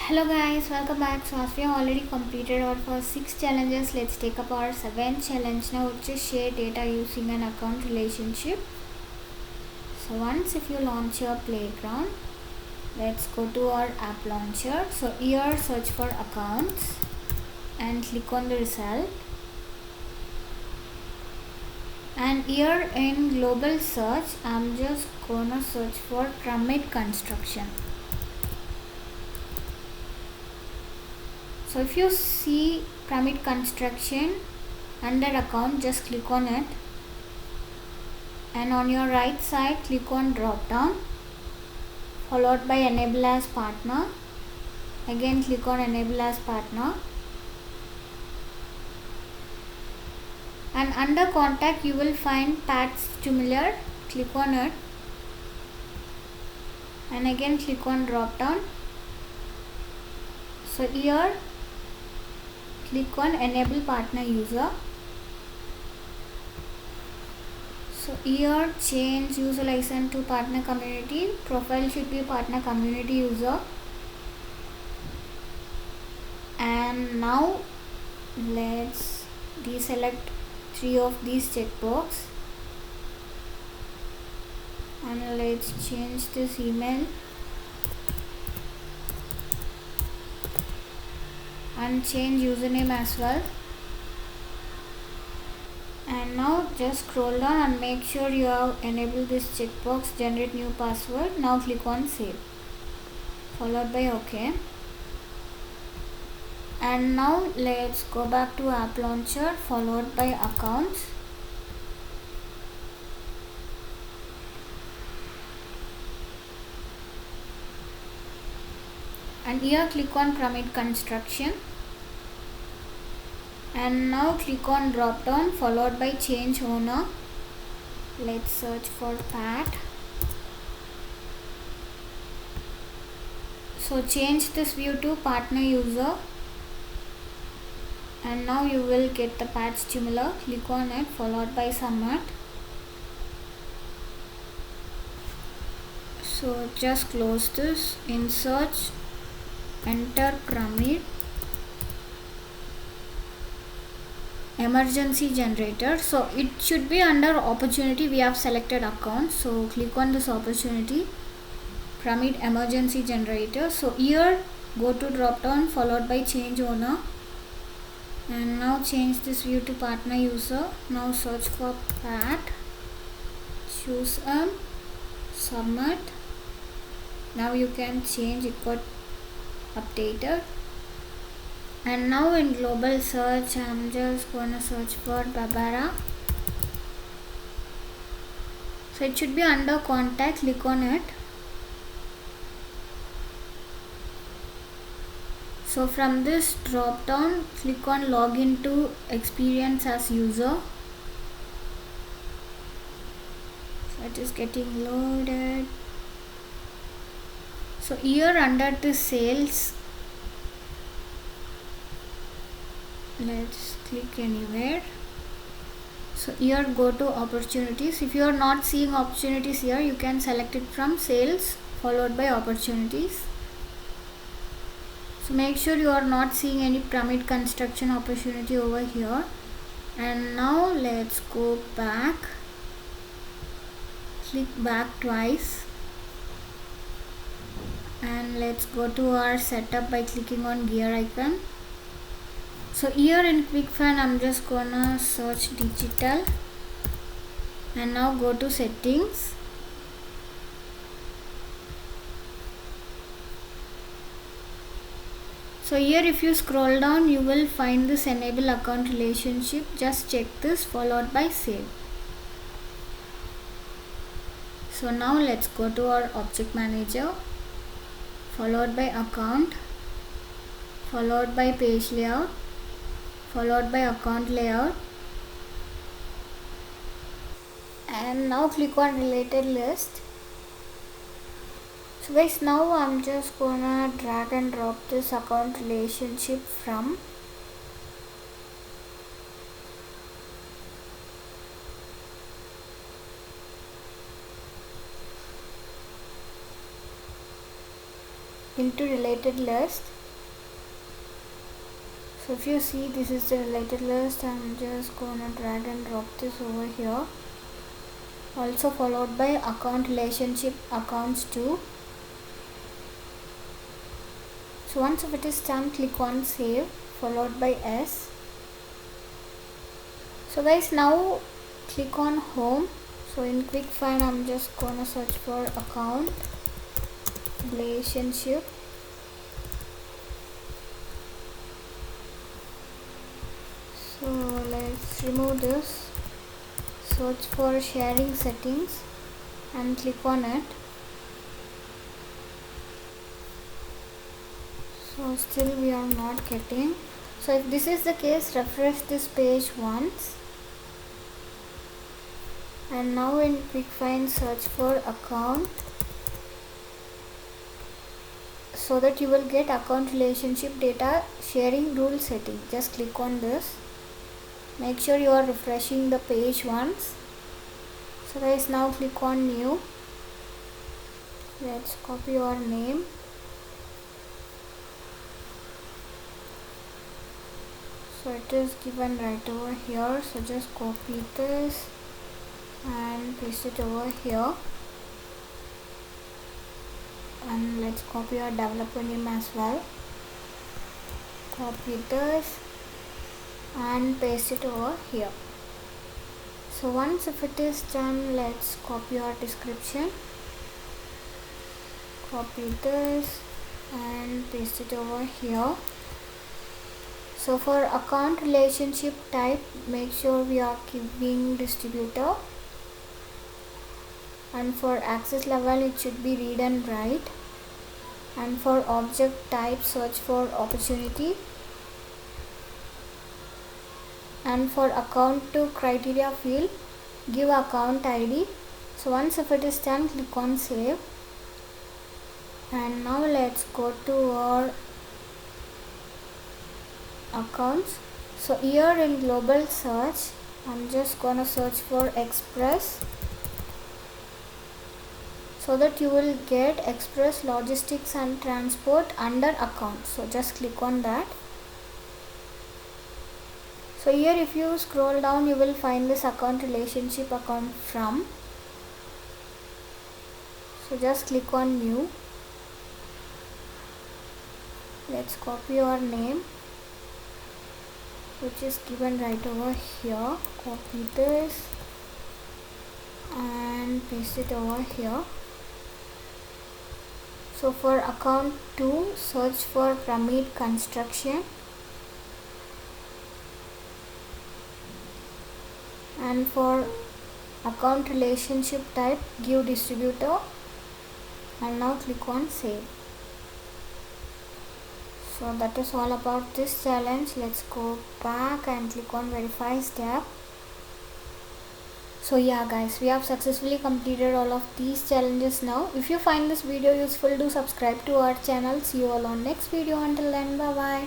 Hello guys, welcome back. So as we have already completed our first 6 challenges, let's take up our 7th challenge now, which is share data using an account relationship. So once if you launch your playground, let's go to our app launcher. So here search for accounts and click on the result. And here in global search, I'm just gonna search for pyramid construction. So if you see pyramid construction under account, just click on it, and on your right side click on drop down followed by enable as partner. Again click on enable as partner, and under contact you will find patch similar. Click on it and again click on drop down. So here click on enable partner user. So here change user license to partner community. Profile should be partner community user. And now let's deselect 3 of these checkbox and let's change this email and change username as well. And now just scroll down and make sure you have enabled this checkbox generate new password. Now click on save followed by OK. And now let's go back to app launcher followed by accounts. And here click on pyramid construction. And now click on drop down followed by change owner. Let's search for Pat. So change this view to partner user. And now you will get the patch similar. Click on it followed by submit. So just close this. In search, enter pyramid emergency generator. So it should be under opportunity. We have selected account, so click on this opportunity pyramid emergency generator. So here go to drop down followed by change owner, and now change this view to partner user. Now search for Pat, choose submit. Now you can change, it got updated. And now in global search, I'm just gonna search for Barbara. So it should be under contact. Click on it. So from this drop down, click on login to experience as user. So it is getting loaded. So here under the sales, let's click anywhere. So here go to opportunities. If you are not seeing opportunities here, you can select it from sales followed by opportunities. So make sure you are not seeing any pyramid construction opportunity over here. And now let's go back, click back twice, and let's go to our setup by clicking on gear icon. So here in quickfind, I'm just gonna search digital, and now go to settings. So here if you scroll down, you will find this enable account relationship. Just check this followed by save. So now let's go to our object manager followed by account followed by page layout followed by account layout, and now click on related list. So guys, now I'm just gonna drag and drop this account relationship from into related list. So if you see, this is the related list. I'm just gonna drag and drop this over here. Also followed by account relationship accounts too. So once if it is done, click on save followed by S. So guys, now click on home. So in quick find, I'm just gonna search for account relationship. So let's remove this, search for sharing settings and click on it. So still we are not getting. So if this is the case, refresh this page once. And now in quick find, search for account, so that you will get account relationship data sharing rule setting. Just click on this. Make sure you are refreshing the page once. So guys, now click on new. Let's copy your name. So it is given right over here. So just copy this and paste it over here. And let's copy our developer name as well. Copy this and paste it over here. So once if it is done, let's copy our description. Copy this and paste it over here. So for account relationship type, make sure we are giving distributor. And for access level, it should be read and write. And for object type, search for opportunity. And for account to criteria field, give account ID. So once if it is done, click on save. And now let's go to our accounts. So here in global search, I'm just gonna search for express, so that you will get express logistics and transport under account. So just click on that. So here if you scroll down, you will find this account relationship account from. So just click on new. Let's copy our name, which is given right over here. Copy this and paste it over here. So for account 2, search for pyramid construction. And for account relationship type, give distributor. And now click on save. So that is all about this challenge. Let's go back and click on verify step. So yeah guys, we have successfully completed all of these challenges now. If you find this video useful, do subscribe to our channel. See you all on next video. Until then, bye bye.